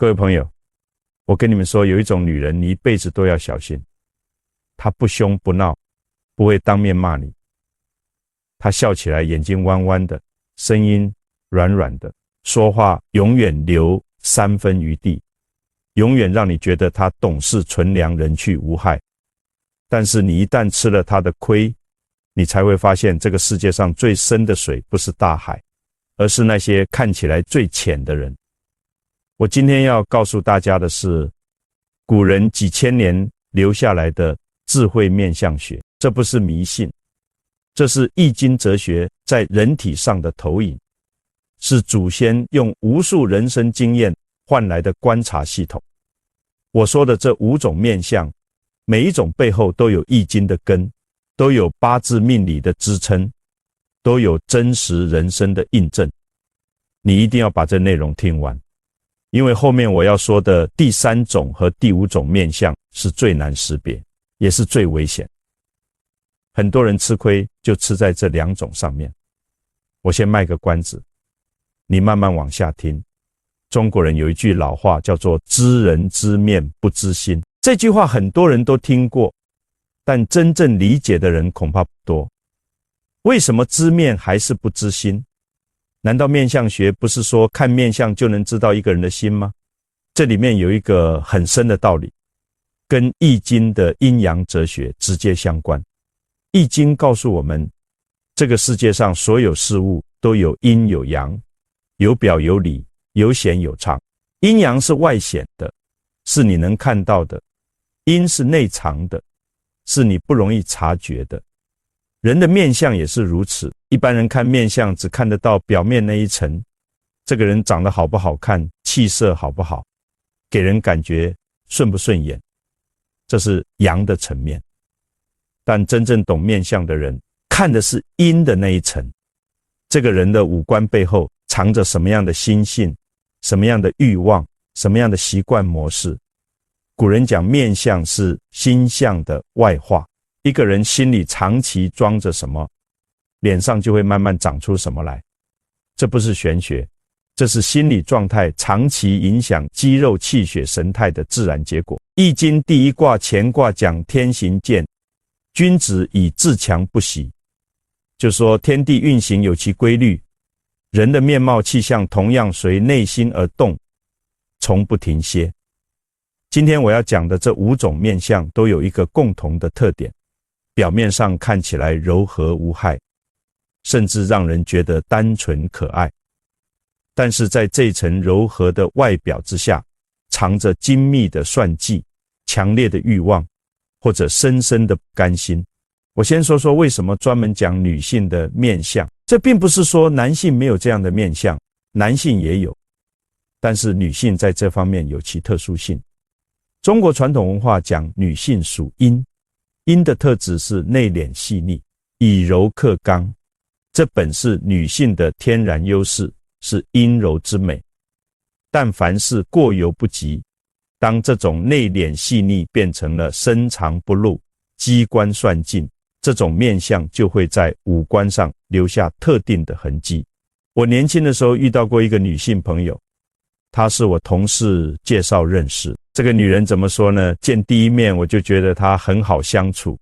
各位朋友，我跟你们说，有一种女人你一辈子都要小心。她不凶不闹，不会当面骂你。她笑起来眼睛弯弯的，声音软软的，说话永远留3分余地，永远让你觉得她懂事纯良，人去无害。但是你一旦吃了她的亏，你才会发现这个世界上最深的水不是大海，而是那些看起来最浅的人。我今天要告诉大家的是，古人几千年留下来的智慧面相学，这不是迷信，这是易经哲学在人体上的投影，是祖先用无数人生经验换来的观察系统。我说的这5种面相，每一种背后都有易经的根，都有八字命理的支撑，都有真实人生的印证。你一定要把这内容听完，因为后面我要说的第3种和第5种面相是最难识别，也是最危险。很多人吃亏就吃在这2种上面。我先卖个关子，你慢慢往下听。中国人有一句老话叫做知人知面不知心，这句话很多人都听过，但真正理解的人恐怕不多。为什么知面还是不知心？难道面相学不是说看面相就能知道一个人的心吗？这里面有一个很深的道理，跟易经的阴阳哲学直接相关。易经告诉我们，这个世界上所有事物都有阴有阳，有表有里，有显有常。阴阳是外显的，是你能看到的；阴是内藏的，是你不容易察觉的。人的面相也是如此，一般人看面相只看得到表面那一层，这个人长得好不好看，气色好不好，给人感觉顺不顺眼，这是阳的层面。但真正懂面相的人，看的是阴的那一层，这个人的五官背后藏着什么样的心性，什么样的欲望，什么样的习惯模式。古人讲面相是心相的外化，一个人心里长期装着什么，脸上就会慢慢长出什么来。这不是玄学，这是心理状态长期影响肌肉气血神态的自然结果。易经第1卦乾卦讲天行健，君子以自强不息，就说天地运行有其规律，人的面貌气象同样随内心而动，从不停歇。今天我要讲的这5种面相都有一个共同的特点，表面上看起来柔和无害，甚至让人觉得单纯可爱，但是在这层柔和的外表之下，藏着精密的算计，强烈的欲望，或者深深的不甘心。我先说说为什么专门讲女性的面相，这并不是说男性没有这样的面相，男性也有，但是女性在这方面有其特殊性。中国传统文化讲女性属阴，阴的特质是内敛细腻，以柔克刚，这本是女性的天然优势，是阴柔之美。但凡是过犹不及，当这种内敛细腻变成了深藏不露，机关算尽，这种面相就会在五官上留下特定的痕迹。我年轻的时候遇到过一个女性朋友，她是我同事介绍认识。这个女人怎么说呢？见第一面我就觉得她很好相处，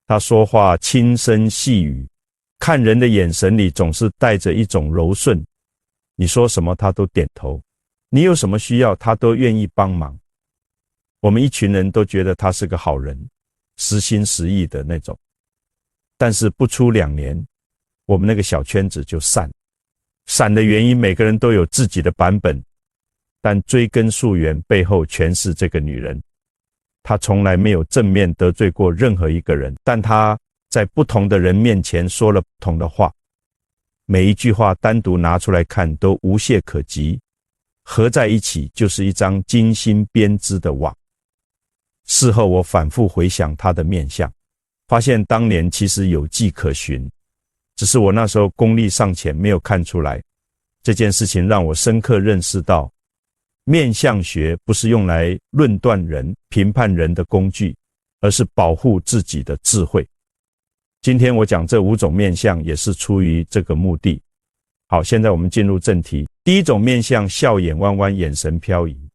她说话轻声细语，看人的眼神里总是带着一种柔顺，你说什么她都点头，你有什么需要她都愿意帮忙。我们一群人都觉得她是个好人，实心实意的那种。但是不出2年，我们那个小圈子就散的原因每个人都有自己的版本，但追根溯源背后全是这个女人。她从来没有正面得罪过任何一个人，但她在不同的人面前说了不同的话，每一句话单独拿出来看都无懈可击，合在一起就是一张精心编织的网。事后我反复回想她的面相，发现当年其实有迹可循，只是我那时候功力尚浅，没有看出来。这件事情让我深刻认识到，面相学不是用来论断人、评判人的工具，而是保护自己的智慧。今天我讲这5种面相也是出于这个目的。好，现在我们进入正题。第1种面相，笑眼弯弯，眼神飘移。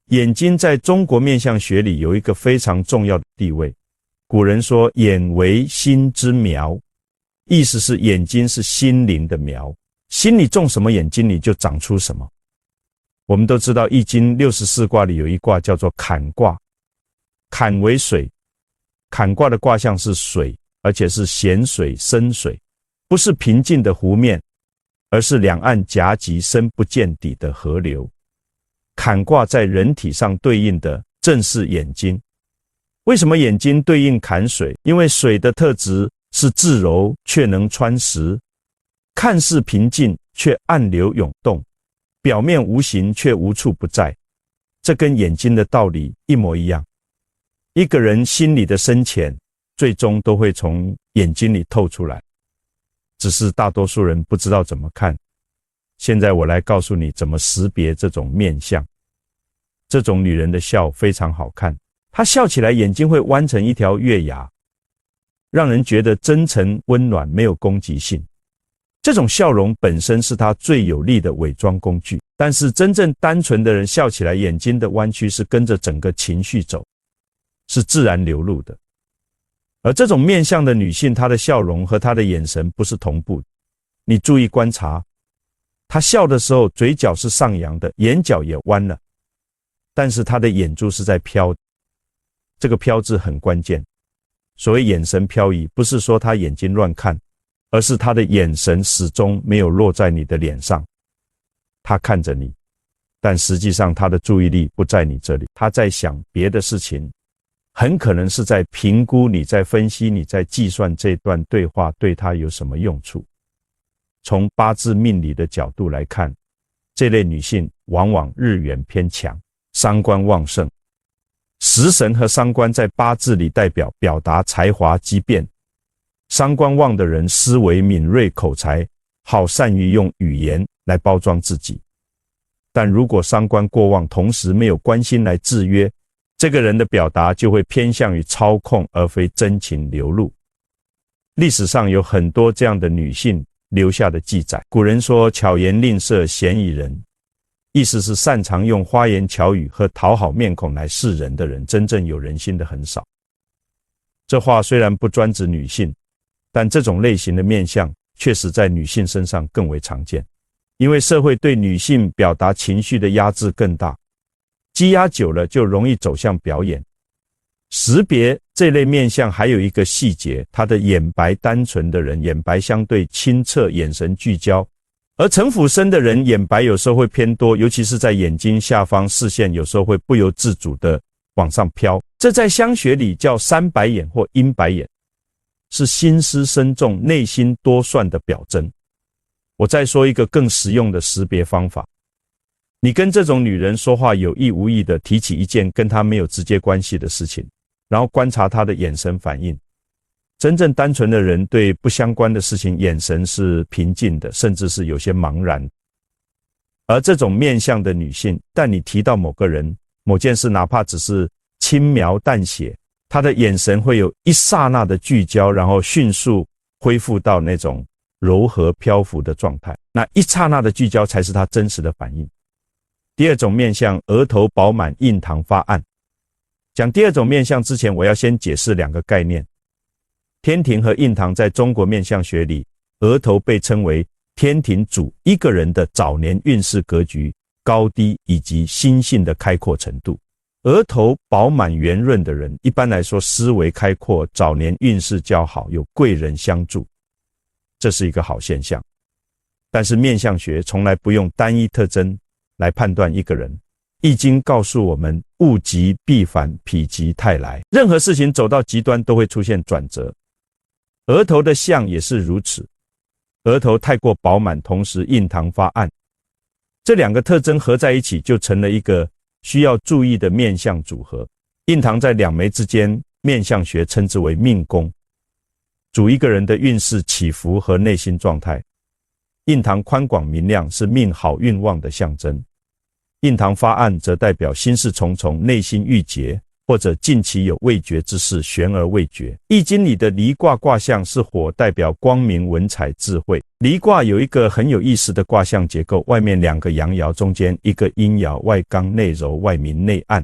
眼睛在中国面相学里有一个非常重要的地位。古人说眼为心之苗，意思是眼睛是心灵的苗，心里种什么，眼睛里就长出什么。我们都知道易经64卦里有一卦叫做坎卦，坎为水，坎卦的卦象是水，而且是咸水深水，不是平静的湖面，而是两岸夹击深不见底的河流。坎卦在人体上对应的正是眼睛。为什么眼睛对应坎水？因为水的特质是至柔却能穿石，看似平静却暗流涌动，表面无形却无处不在。这跟眼睛的道理一模一样。一个人心里的深浅，最终都会从眼睛里透出来，只是大多数人不知道怎么看。现在我来告诉你怎么识别这种面相。这种女人的笑非常好看，她笑起来眼睛会弯成一条月牙，让人觉得真诚温暖，没有攻击性。这种笑容本身是她最有力的伪装工具，但是真正单纯的人笑起来眼睛的弯曲是跟着整个情绪走，是自然流露的。而这种面相的女性，她的笑容和她的眼神不是同步。你注意观察，她笑的时候嘴角是上扬的，眼角也弯了，但是她的眼珠是在飘。这个飘字很关键。所谓眼神飘移，不是说她眼睛乱看，而是她的眼神始终没有落在你的脸上。她看着你，但实际上她的注意力不在你这里，她在想别的事情，很可能是在评估你，在分析你，在计算这段对话对她有什么用处。从八字命理的角度来看，这类女性往往日元偏强，伤官旺盛。食神和伤官在八字里代表表达才华机变，伤官旺的人思维敏锐，口才好，善于用语言来包装自己。但如果伤官过旺，同时没有官星来制约，这个人的表达就会偏向于操控，而非真情流露。历史上有很多这样的女性留下的记载。古人说巧言令色，鲜矣仁，意思是擅长用花言巧语和讨好面孔来示人的人，真正有人心的很少。这话虽然不专指女性，但这种类型的面相确实在女性身上更为常见，因为社会对女性表达情绪的压制更大，积压久了就容易走向表演。识别这类面相还有一个细节，他的眼白单纯的人，眼白相对清澈，眼神聚焦，而城府深的人眼白有时候会偏多，尤其是在眼睛下方，视线有时候会不由自主地往上飘，这在相学里叫三白眼或阴白眼，是心思深重，内心多算的表征。我再说一个更实用的识别方法，你跟这种女人说话，有意无意地提起一件跟她没有直接关系的事情，然后观察她的眼神反应。真正单纯的人对不相关的事情眼神是平静的，甚至是有些茫然。而这种面相的女性，但你提到某个人某件事，哪怕只是轻描淡写，她的眼神会有一刹那的聚焦，然后迅速恢复到那种柔和漂浮的状态，那一刹那的聚焦才是她真实的反应。第二种面相，额头饱满，印堂发暗。讲第二种面相之前，我要先解释两个概念。天庭和印堂在中国面相学里，额头被称为天庭主一个人的早年运势格局、高低以及心性的开阔程度。额头饱满圆润的人，一般来说思维开阔，早年运势较好，有贵人相助，这是一个好现象。但是面相学从来不用单一特征来判断一个人。易经告诉我们，物极必反，否极泰来，任何事情走到极端都会出现转折。额头的相也是如此，额头太过饱满，同时印堂发暗，这两个特征合在一起，就成了一个需要注意的面相组合。印堂在两眉之间，面相学称之为命宫，主一个人的运势起伏和内心状态。印堂宽广明亮是命好运旺的象征，印堂发暗则代表心事重重，内心郁结，或者近期有未决之事，悬而未决。易经里的离卦卦象是火，代表光明、文采、智慧。离卦有一个很有意思的卦象结构，外面2个阳爻，中间一个阴爻，外刚内柔，外明内暗。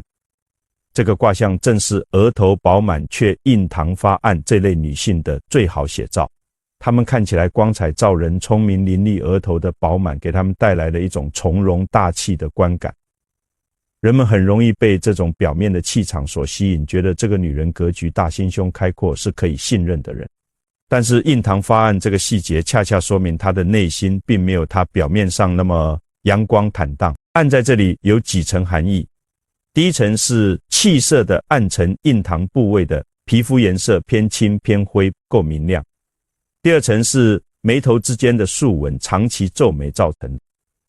这个卦象正是额头饱满却印堂发暗这类女性的最好写照。她们看起来光彩照人，聪明伶俐，额头的饱满给她们带来了一种从容大气的观感。人们很容易被这种表面的气场所吸引，觉得这个女人格局大，心胸开阔，是可以信任的人。但是印堂发暗这个细节恰恰说明她的内心并没有她表面上那么阳光坦荡。暗在这里有几层含义。第一层是气色的暗沉，印堂部位的皮肤颜色偏青偏灰，够明亮。第二层是眉头之间的竖纹，长期皱眉造成。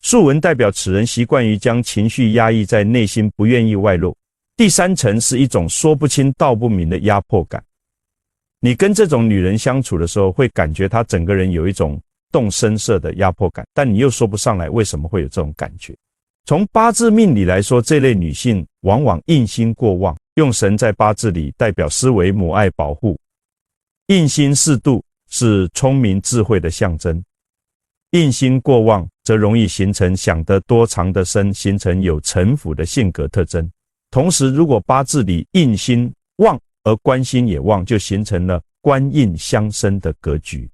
竖纹代表此人习惯于将情绪压抑在内心，不愿意外露。第三层是一种说不清道不明的压迫感。你跟这种女人相处的时候，会感觉她整个人有一种动声色的压迫感，但你又说不上来为什么会有这种感觉。从八字命理来说，这类女性往往印星过旺，用神在八字里代表思维、母爱、保护。印星适度是聪明智慧的象征，印星过旺则容易形成想得多藏得深，形成有城府的性格特征。同时，如果八字里印星旺而官星也旺，就形成了官印相生的格局。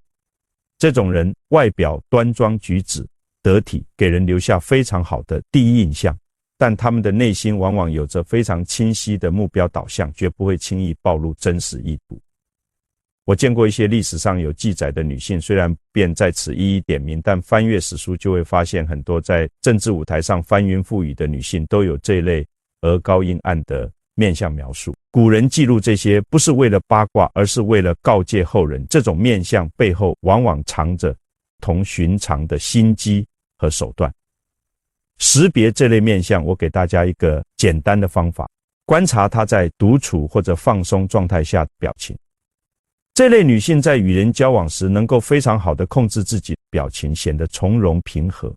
这种人外表端庄举止得体，给人留下非常好的第一印象，但他们的内心往往有着非常清晰的目标导向，绝不会轻易暴露真实意图。我见过一些历史上有记载的女性，虽然便在此一一点名，但翻阅史书就会发现，很多在政治舞台上翻云覆雨的女性都有这类额高阴暗的面相描述。古人记录这些不是为了八卦，而是为了告诫后人，这种面相背后往往藏着同寻常的心机和手段。识别这类面相，我给大家一个简单的方法，观察她在独处或者放松状态下的表情。这类女性在与人交往时能够非常好地控制自己的表情，显得从容平和。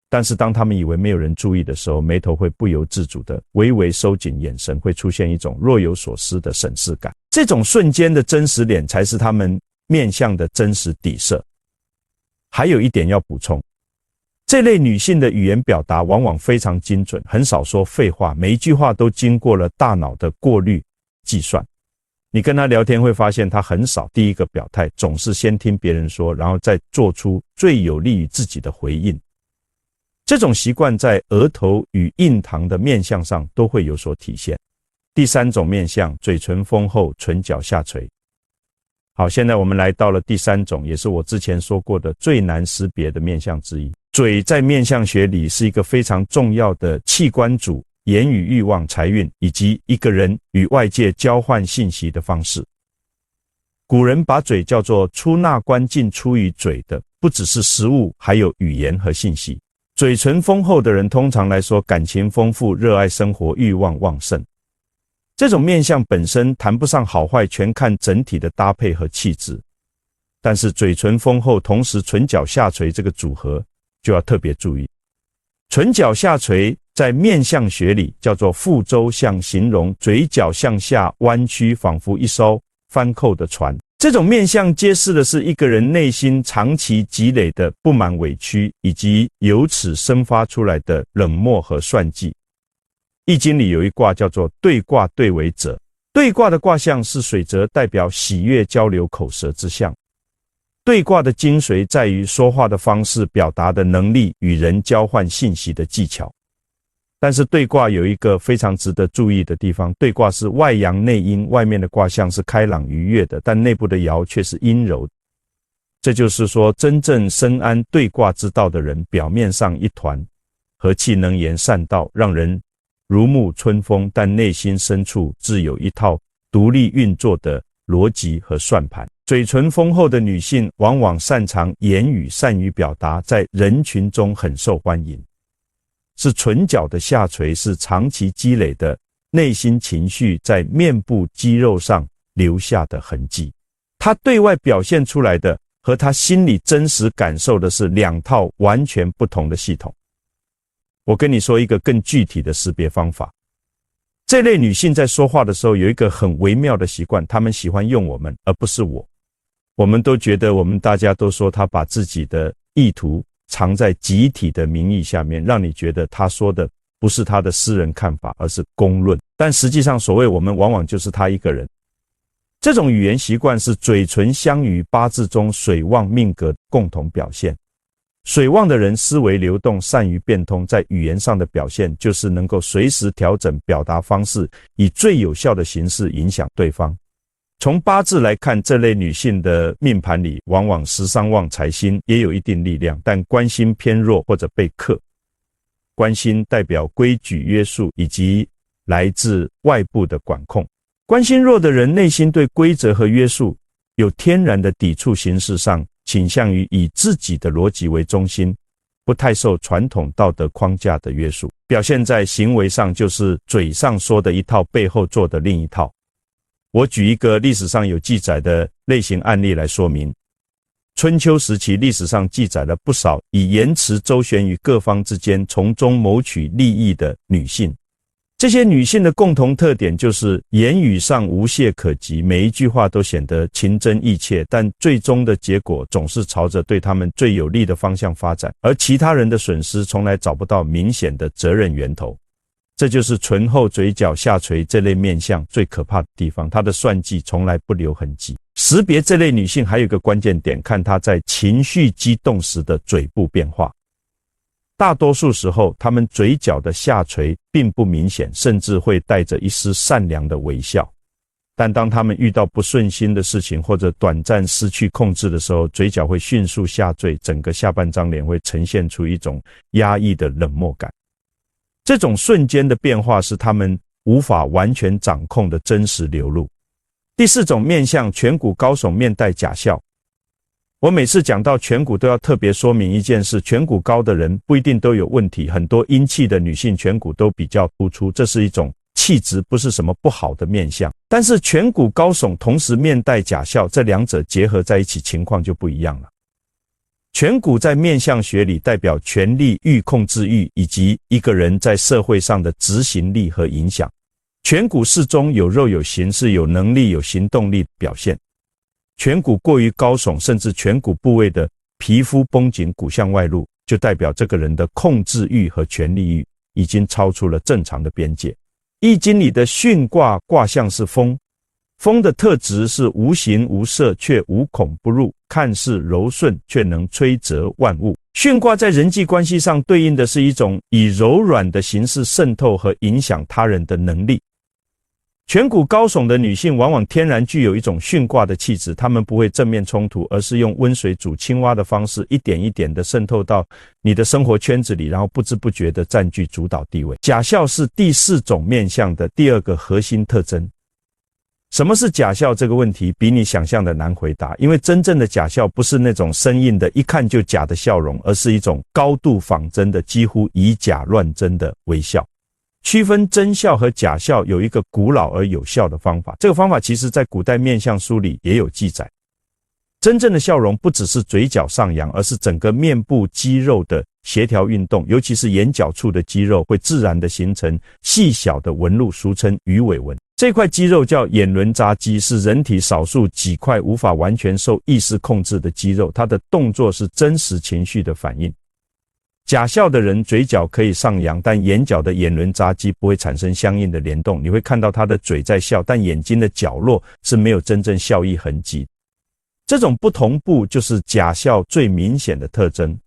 但是当她们以为没有人注意的时候，眉头会不由自主地微微收紧，眼神会出现一种若有所思的审视感。这种瞬间的真实脸才是她们面相的真实底色。还有一点要补充，这类女性的语言表达往往非常精准，很少说废话，每一句话都经过了大脑的过滤计算。你跟她聊天会发现，她很少第一个表态，总是先听别人说，然后再做出最有利于自己的回应。这种习惯在额头与印堂的面相上都会有所体现。第三种面相，嘴唇丰厚，唇角下垂。好，现在我们来到了第三种，也是我之前说过的最难识别的面相之一。嘴在面相学里是一个非常重要的器官主言语、欲望、财运以及一个人与外界交换信息的方式。古人把嘴叫做出纳官进出于嘴的，不只是食物，还有语言和信息。嘴唇丰厚的人通常来说感情丰富，热爱生活，欲望旺盛。这种面相本身谈不上好坏，全看整体的搭配和气质。但是嘴唇丰厚，同时唇角下垂这个组合就要特别注意。唇角下垂在面相学里叫做覆舟相，形容嘴角向下弯曲，仿佛一艘翻扣的船。这种面相揭示的是一个人内心长期积累的不满、委屈，以及由此生发出来的冷漠和算计。易经里有一卦叫做兑卦，兑为泽。兑卦的卦象是水泽，代表喜悦、交流、口舌之象。兑卦的精髓在于说话的方式、表达的能力、与人交换信息的技巧。但是兑卦有一个非常值得注意的地方，兑卦是外阳内阴，外面的卦象是开朗愉悦的，但内部的爻却是阴柔。这就是说，真正深谙兑卦之道的人，表面上一团和气能言善道，让人如沐春风，但内心深处自有一套独立运作的逻辑和算盘。嘴唇丰厚的女性往往擅长言语，善于表达，在人群中很受欢迎。是唇角的下垂，是长期积累的内心情绪在面部肌肉上留下的痕迹。她对外表现出来的和她心里真实感受的是两套完全不同的系统。我跟你说一个更具体的识别方法。这类女性在说话的时候有一个很微妙的习惯，她们喜欢用我们而不是我。我们都觉得，我们大家都说她把自己的意图藏在集体的名义下面，让你觉得她说的不是她的私人看法，而是公论。但实际上，所谓我们往往就是她一个人。这种语言习惯是嘴唇相与八字中水旺命格共同表现。水旺的人思维流动，善于变通，在语言上的表现就是能够随时调整表达方式，以最有效的形式影响对方。从八字来看，这类女性的命盘里往往食伤旺财星也有一定力量，但官星偏弱或者被克。官星代表规矩约束以及来自外部的管控。官星弱的人内心对规则和约束有天然的抵触，形式上倾向于以自己的逻辑为中心，不太受传统道德框架的约束，表现在行为上就是嘴上说的一套，背后做的另一套。我举一个历史上有记载的类型案例来说明。春秋时期历史上记载了不少以言辞周旋于各方之间，从中谋取利益的女性。这些女性的共同特点就是言语上无懈可击，每一句话都显得情真意切，但最终的结果总是朝着对她们最有利的方向发展，而其他人的损失从来找不到明显的责任源头。这就是唇厚嘴角下垂这类面相最可怕的地方，她的算计从来不留痕迹。识别这类女性还有一个关键点，看她在情绪激动时的嘴部变化。大多数时候，她们嘴角的下垂并不明显，甚至会带着一丝善良的微笑。但当她们遇到不顺心的事情或者短暂失去控制的时候，嘴角会迅速下坠，整个下半张脸会呈现出一种压抑的冷漠感。这种瞬间的变化是她们无法完全掌控的真实流露。第四种面相，颧骨高耸，面带假笑。我每次讲到颧骨都要特别说明一件事，颧骨高的人不一定都有问题，很多阴气的女性颧骨都比较突出，这是一种气质，不是什么不好的面相。但是颧骨高耸同时面带假笑，这两者结合在一起情况就不一样了。颧骨在面相学里代表权力欲、控制欲以及一个人在社会上的执行力和影响。颧骨适中，有肉有形，是有能力有行动力的表现。颧骨过于高耸，甚至颧骨部位的皮肤绷紧，骨向外露，就代表这个人的控制欲和权力欲已经超出了正常的边界。易经里的巽卦卦象是风，风的特质是无形无色却无孔不入，看似柔顺却能吹折万物。巽卦在人际关系上对应的是一种以柔软的形式渗透和影响他人的能力。颧骨高耸的女性往往天然具有一种巽卦的气质，她们不会正面冲突，而是用温水煮青蛙的方式，一点一点地渗透到你的生活圈子里，然后不知不觉地占据主导地位。假笑是第四种面相的第二个核心特征。什么是假笑这个问题比你想象的难回答，因为真正的假笑不是那种生硬的一看就假的笑容，而是一种高度仿真的几乎以假乱真的微笑。区分真笑和假笑有一个古老而有效的方法，这个方法其实在古代面相书里也有记载。真正的笑容不只是嘴角上扬，而是整个面部肌肉的协调运动，尤其是眼角处的肌肉会自然的形成细小的纹路，俗称鱼尾纹。这块肌肉叫眼轮匝肌，是人体少数几块无法完全受意识控制的肌肉，它的动作是真实情绪的反应。假笑的人嘴角可以上扬，但眼角的眼轮匝肌不会产生相应的联动，你会看到他的嘴在笑，但眼睛的角落是没有真正笑意痕迹。这种不同步就是假笑最明显的特征。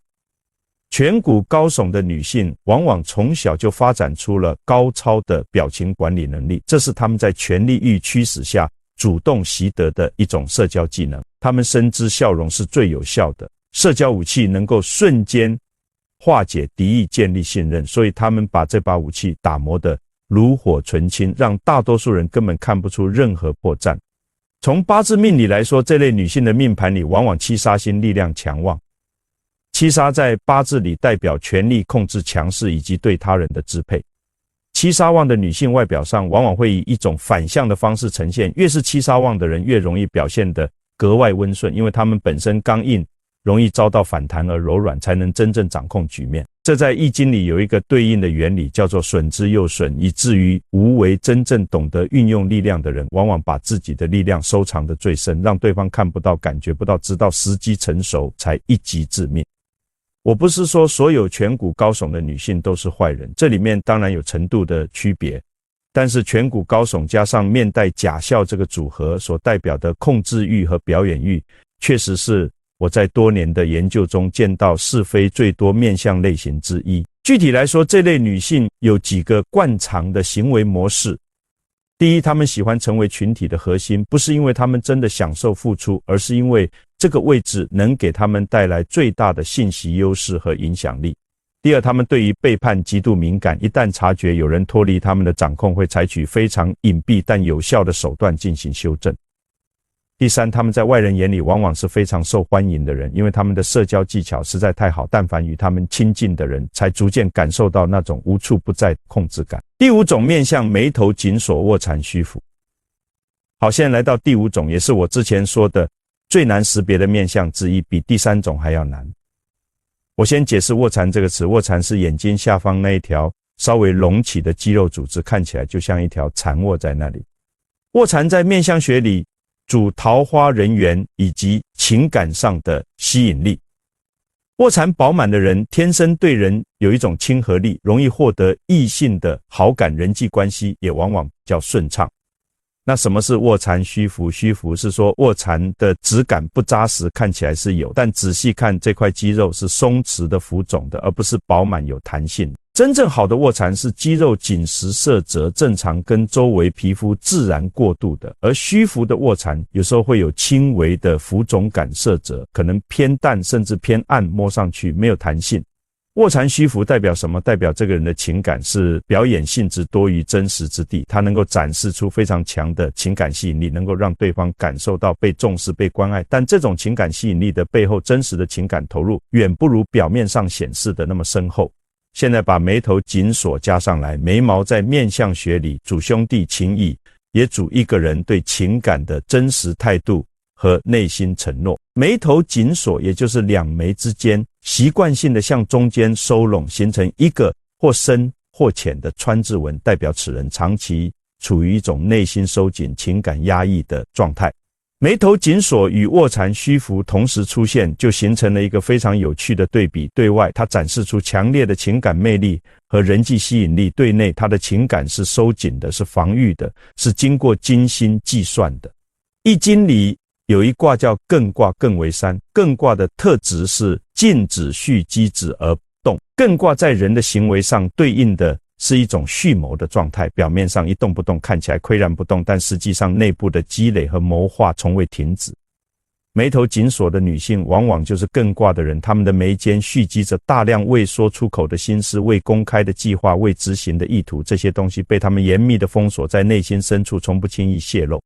颧骨高耸的女性往往从小就发展出了高超的表情管理能力，这是她们在权力欲驱使下主动习得的一种社交技能。她们深知笑容是最有效的社交武器，能够瞬间化解敌意，建立信任，所以他们把这把武器打磨得炉火纯青，让大多数人根本看不出任何破绽。从八字命理来说，这类女性的命盘里往往七杀星力量强旺。七杀在八字里代表权力、控制、强势以及对他人的支配。七杀旺的女性外表上往往会以一种反向的方式呈现，越是七杀旺的人越容易表现得格外温顺，因为她们本身刚硬，容易遭到反弹而柔软，才能真正掌控局面。这在易经里有一个对应的原理，叫做损之又损，以至于无为真正懂得运用力量的人，往往把自己的力量收藏得最深，让对方看不到、感觉不到，直到时机成熟才一击致命。我不是说所有颧骨高耸的女性都是坏人，这里面当然有程度的区别，但是颧骨高耸加上面带假笑这个组合所代表的控制欲和表演欲，确实是我在多年的研究中见到是非最多面相类型之一。具体来说，这类女性有几个惯常的行为模式。第一，她们喜欢成为群体的核心，不是因为她们真的享受付出，而是因为这个位置能给她们带来最大的信息优势和影响力。第二，她们对于背叛极度敏感，一旦察觉有人脱离她们的掌控，会采取非常隐蔽但有效的手段进行修正。第三，他们在外人眼里往往是非常受欢迎的人，因为他们的社交技巧实在太好，但凡与他们亲近的人才逐渐感受到那种无处不在的控制感。第五种面相，眉头紧锁，卧蚕虚浮。好，现在来到第五种，也是我之前说的最难识别的面相之一，比第三种还要难。我先解释卧蚕这个词，卧蚕是眼睛下方那一条稍微隆起的肌肉组织，看起来就像一条蚕卧在那里。卧蚕在面相学里主桃花人缘以及情感上的吸引力。卧蚕饱满的人天生对人有一种亲和力，容易获得异性的好感，人际关系也往往比较顺畅。那什么是卧蚕虚浮？虚浮是说卧蚕的质感不扎实，看起来是有，但仔细看这块肌肉是松弛的浮肿的，而不是饱满有弹性。真正好的卧蚕是肌肉紧实色泽，正常跟周围皮肤自然过渡的，而虚浮的卧蚕有时候会有轻微的浮肿感色泽，可能偏淡甚至偏暗，摸上去没有弹性。卧蚕虚浮代表什么？代表这个人的情感是表演性质多于真实之地，他能够展示出非常强的情感吸引力，能够让对方感受到被重视、被关爱，但这种情感吸引力的背后，真实的情感投入远不如表面上显示的那么深厚。现在把眉头紧锁加上来，眉毛在面相学里主兄弟情谊，也主一个人对情感的真实态度和内心承诺。眉头紧锁，也就是两眉之间习惯性的向中间收拢，形成一个或深或浅的川字纹，代表此人长期处于一种内心收紧、情感压抑的状态。眉头紧锁与卧蚕虚浮同时出现，就形成了一个非常有趣的对比。对外，它展示出强烈的情感魅力和人际吸引力；对内，它的情感是收紧的，是防御的，是经过精心计算的。易经里有一卦叫艮卦，艮为山。艮卦的特质是静止蓄积止而不动。艮卦在人的行为上对应的是一种蓄谋的状态，表面上一动不动，看起来岿然不动，但实际上内部的积累和谋划从未停止。眉头紧锁的女性往往就是艮卦的人，她们的眉间蓄积着大量未说出口的心思、未公开的计划、未执行的意图，这些东西被她们严密的封锁在内心深处，从不轻易泄露。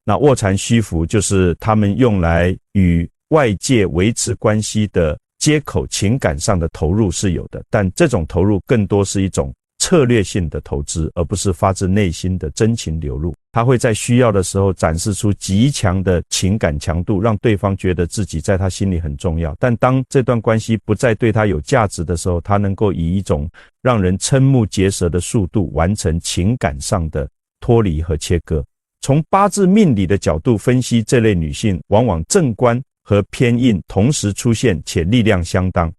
那卧蚕虚浮就是她们用来与外界维持关系的接口，情感上的投入是有的，但这种投入更多是一种策略性的投资，而不是发自内心的真情流露。他会在需要的时候展示出极强的情感强度，让对方觉得自己在他心里很重要。但当这段关系不再对他有价值的时候，他能够以一种让人瞠目结舌的速度完成情感上的脱离和切割。从八字命理的角度分析，这类女性往往正官和偏印同时出现，且力量相当。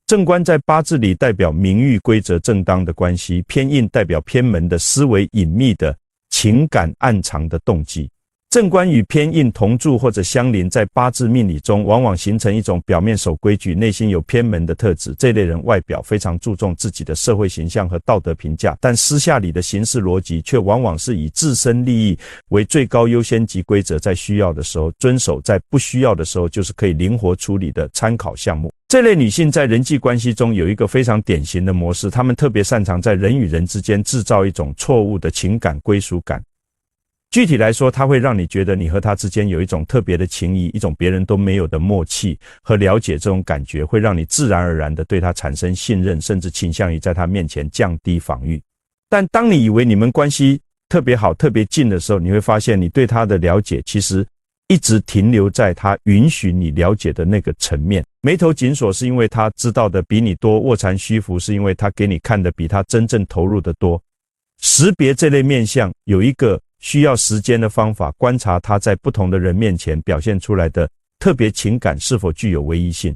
正官在八字里代表名誉规则正当的关系，偏印代表偏门的思维隐秘的情感暗藏的动机。正官与偏印同住或者相邻，在八字命理中往往形成一种表面守规矩，内心有偏门的特质。这类人外表非常注重自己的社会形象和道德评价，但私下里的行事逻辑却往往是以自身利益为最高优先级规则，在需要的时候遵守，在不需要的时候就是可以灵活处理的参考项目。这类女性在人际关系中有一个非常典型的模式，她们特别擅长在人与人之间制造一种错误的情感归属感。具体来说，它会让你觉得你和他之间有一种特别的情谊，一种别人都没有的默契和了解，这种感觉会让你自然而然地对他产生信任，甚至倾向于在他面前降低防御。但当你以为你们关系特别好、特别近的时候，你会发现你对他的了解其实一直停留在他允许你了解的那个层面。眉头紧锁是因为他知道的比你多，卧蚕虚浮是因为他给你看的比他真正投入的多。识别这类面相有一个需要时间的方法，观察他在不同的人面前表现出来的特别情感是否具有唯一性。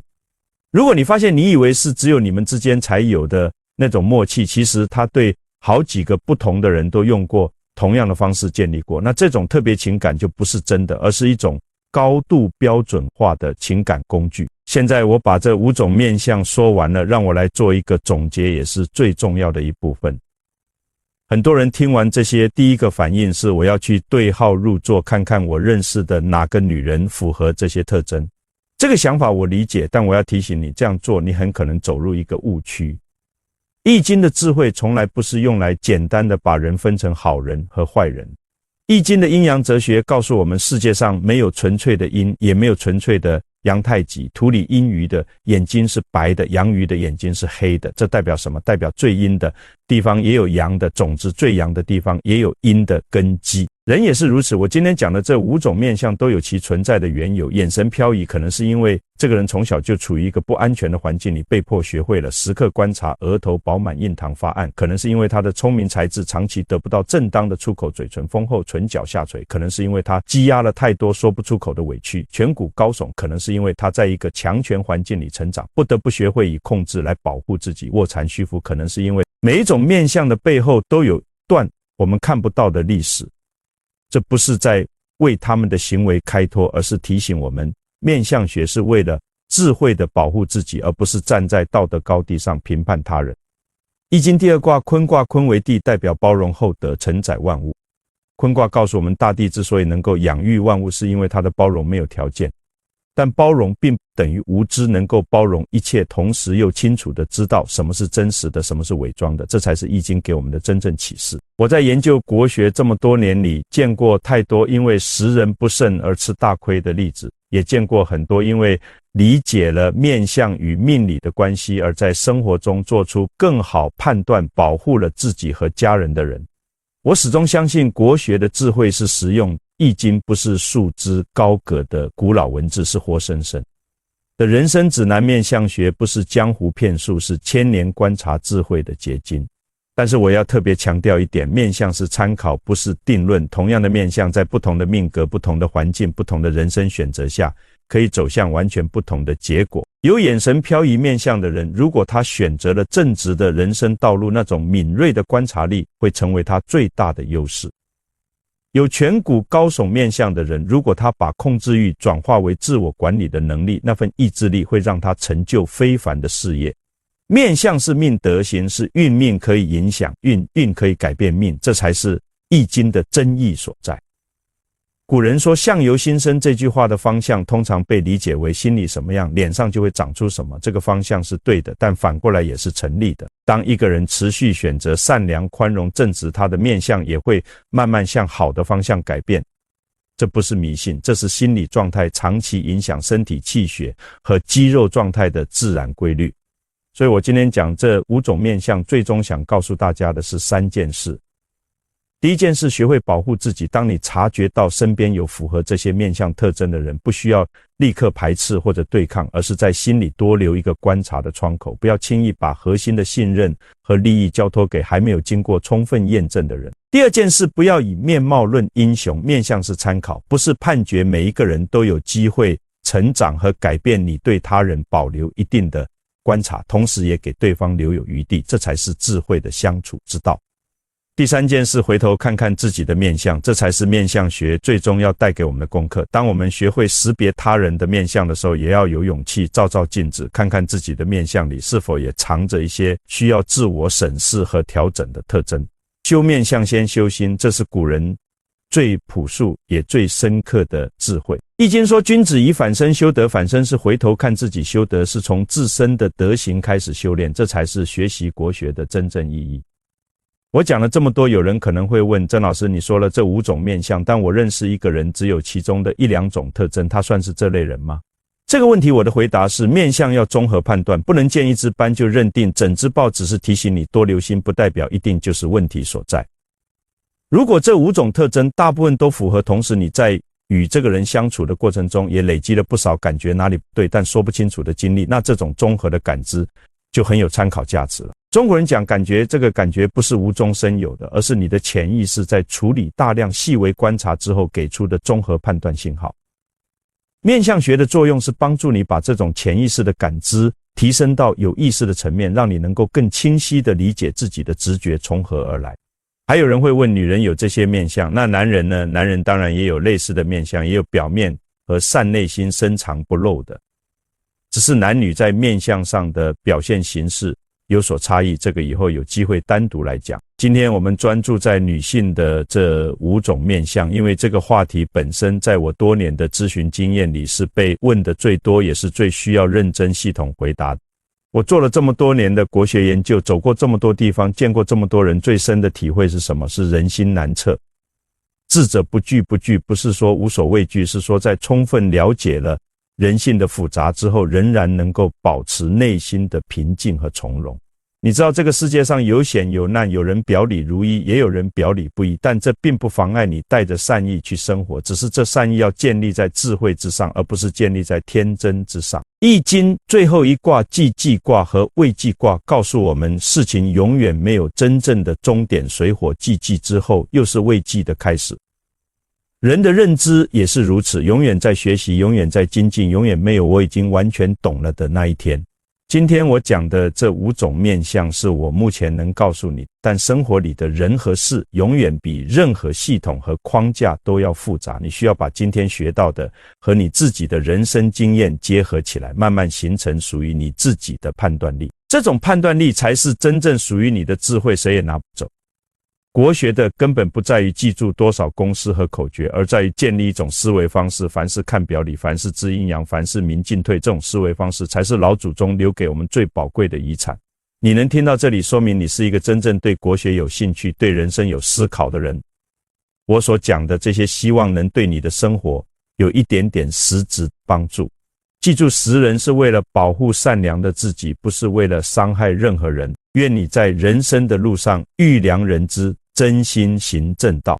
如果你发现你以为是只有你们之间才有的那种默契，其实他对好几个不同的人都用过同样的方式建立过，那这种特别情感就不是真的，而是一种高度标准化的情感工具。现在我把这5种面相说完了，让我来做一个总结，也是最重要的一部分。很多人听完这些，第一个反应是我要去对号入座，看看我认识的哪个女人符合这些特征。这个想法我理解，但我要提醒你，这样做你很可能走入一个误区。易经的智慧从来不是用来简单的把人分成好人和坏人。易经的阴阳哲学告诉我们，世界上没有纯粹的阴，也没有纯粹的阳太极。土里阴鱼的眼睛是白的，阳鱼的眼睛是黑的。这代表什么？代表最阴的地方也有阳的种子，最阳的地方也有阴的根基。人也是如此，我今天讲的这5种面相都有其存在的缘由。眼神飘移可能是因为这个人从小就处于一个不安全的环境里，被迫学会了时刻观察，额头饱满印堂发暗，可能是因为他的聪明才智长期得不到正当的出口，嘴唇丰厚，唇角下垂，可能是因为他积压了太多说不出口的委屈，颧骨高耸，可能是因为他在一个强权环境里成长，不得不学会以控制来保护自己，卧蚕虚浮，可能是因为每一种面相的背后都有段我们看不到的历史。这不是在为他们的行为开脱，而是提醒我们，面相学是为了智慧的保护自己，而不是站在道德高地上评判他人。易经第2卦坤卦，坤为地，代表包容厚德，承载万物。坤卦告诉我们，大地之所以能够养育万物，是因为它的包容没有条件。但包容并不等于无知，能够包容一切，同时又清楚地知道什么是真实的，什么是伪装的，这才是易经给我们的真正启示。我在研究国学这么多年里，见过太多因为识人不慎而吃大亏的例子，也见过很多因为理解了面相与命理的关系，而在生活中做出更好判断，保护了自己和家人的人。我始终相信国学的智慧是实用，易经不是束之高阁的古老文字，是活生生的人生指南。面相学不是江湖骗术，是千年观察智慧的结晶。但是我要特别强调一点，面相是参考，不是定论。同样的面相，在不同的命格、不同的环境、不同的人生选择下，可以走向完全不同的结果。有眼神飘移面相的人，如果他选择了正直的人生道路，那种敏锐的观察力会成为他最大的优势。有颧骨高耸面相的人，如果他把控制欲转化为自我管理的能力，那份意志力会让他成就非凡的事业。面相是命德行，是运命可以影响，运可以改变命，这才是易经的真意所在。古人说相由心生，这句话的方向通常被理解为心里什么样，脸上就会长出什么，这个方向是对的，但反过来也是成立的。当一个人持续选择善良、宽容、正直，他的面相也会慢慢向好的方向改变。这不是迷信，这是心理状态长期影响身体气血和肌肉状态的自然规律。所以我今天讲这5种面相，最终想告诉大家的是3件事。第一件事，学会保护自己。当你察觉到身边有符合这些面相特征的人，不需要立刻排斥或者对抗，而是在心里多留一个观察的窗口，不要轻易把核心的信任和利益交托给还没有经过充分验证的人。第二件事，不要以面貌论英雄，面相是参考，不是判决每一个人都有机会成长和改变。你对他人保留一定的观察，同时也给对方留有余地，这才是智慧的相处之道。第3件事，回头看看自己的面相，这才是面相学最终要带给我们的功课。当我们学会识别他人的面相的时候，也要有勇气照照镜子，看看自己的面相里是否也藏着一些需要自我审视和调整的特征。修面相先修心，这是古人最朴素也最深刻的智慧。易经说，君子以反身修德，反身是回头看自己修德，是从自身的德行开始修炼，这才是学习国学的真正意义。我讲了这么多，有人可能会问，曾老师，你说了这5种面相，但我认识一个人只有其中的1-2种特征，他算是这类人吗？这个问题我的回答是，面相要综合判断，不能见一只斑就认定整只豹只是提醒你多留心，不代表一定就是问题所在。如果这5种特征大部分都符合，同时你在与这个人相处的过程中，也累积了不少感觉哪里不对但说不清楚的经历，那这种综合的感知就很有参考价值了。中国人讲感觉，这个感觉不是无中生有的，而是你的潜意识在处理大量细微观察之后给出的综合判断信号。面相学的作用是帮助你把这种潜意识的感知提升到有意识的层面，让你能够更清晰地理解自己的直觉从何而来。还有人会问，女人有这些面相，那男人呢？男人当然也有类似的面相，也有表面和善内心深藏不露的，只是男女在面相上的表现形式有所差异，这个以后有机会单独来讲。今天我们专注在女性的这5种面相，因为这个话题本身在我多年的咨询经验里是被问的最多，也是最需要认真系统回答的。我做了这么多年的国学研究，走过这么多地方，见过这么多人，最深的体会是什么？是人心难测。智者不惧不惧，不是说无所畏惧，是说在充分了解了人性的复杂之后，仍然能够保持内心的平静和从容。你知道这个世界上有险有难，有人表里如一，也有人表里不一，但这并不妨碍你带着善意去生活，只是这善意要建立在智慧之上，而不是建立在天真之上。易经最后一卦既济卦和未济卦告诉我们，事情永远没有真正的终点，水火既济之后又是未济的开始。人的认知也是如此，永远在学习，永远在精进，永远没有我已经完全懂了的那一天。今天我讲的这5种面相是我目前能告诉你，但生活里的人和事永远比任何系统和框架都要复杂，你需要把今天学到的和你自己的人生经验结合起来，慢慢形成属于你自己的判断力。这种判断力才是真正属于你的智慧，谁也拿不走。国学的根本不在于记住多少公式和口诀，而在于建立一种思维方式，凡事看表里，凡事知阴阳，凡事明进退，这种思维方式才是老祖宗留给我们最宝贵的遗产。你能听到这里，说明你是一个真正对国学有兴趣，对人生有思考的人。我所讲的这些，希望能对你的生活有一点点实质帮助。记住，识人是为了保护善良的自己，不是为了伤害任何人。愿你在人生的路上遇良人之，真心行正道。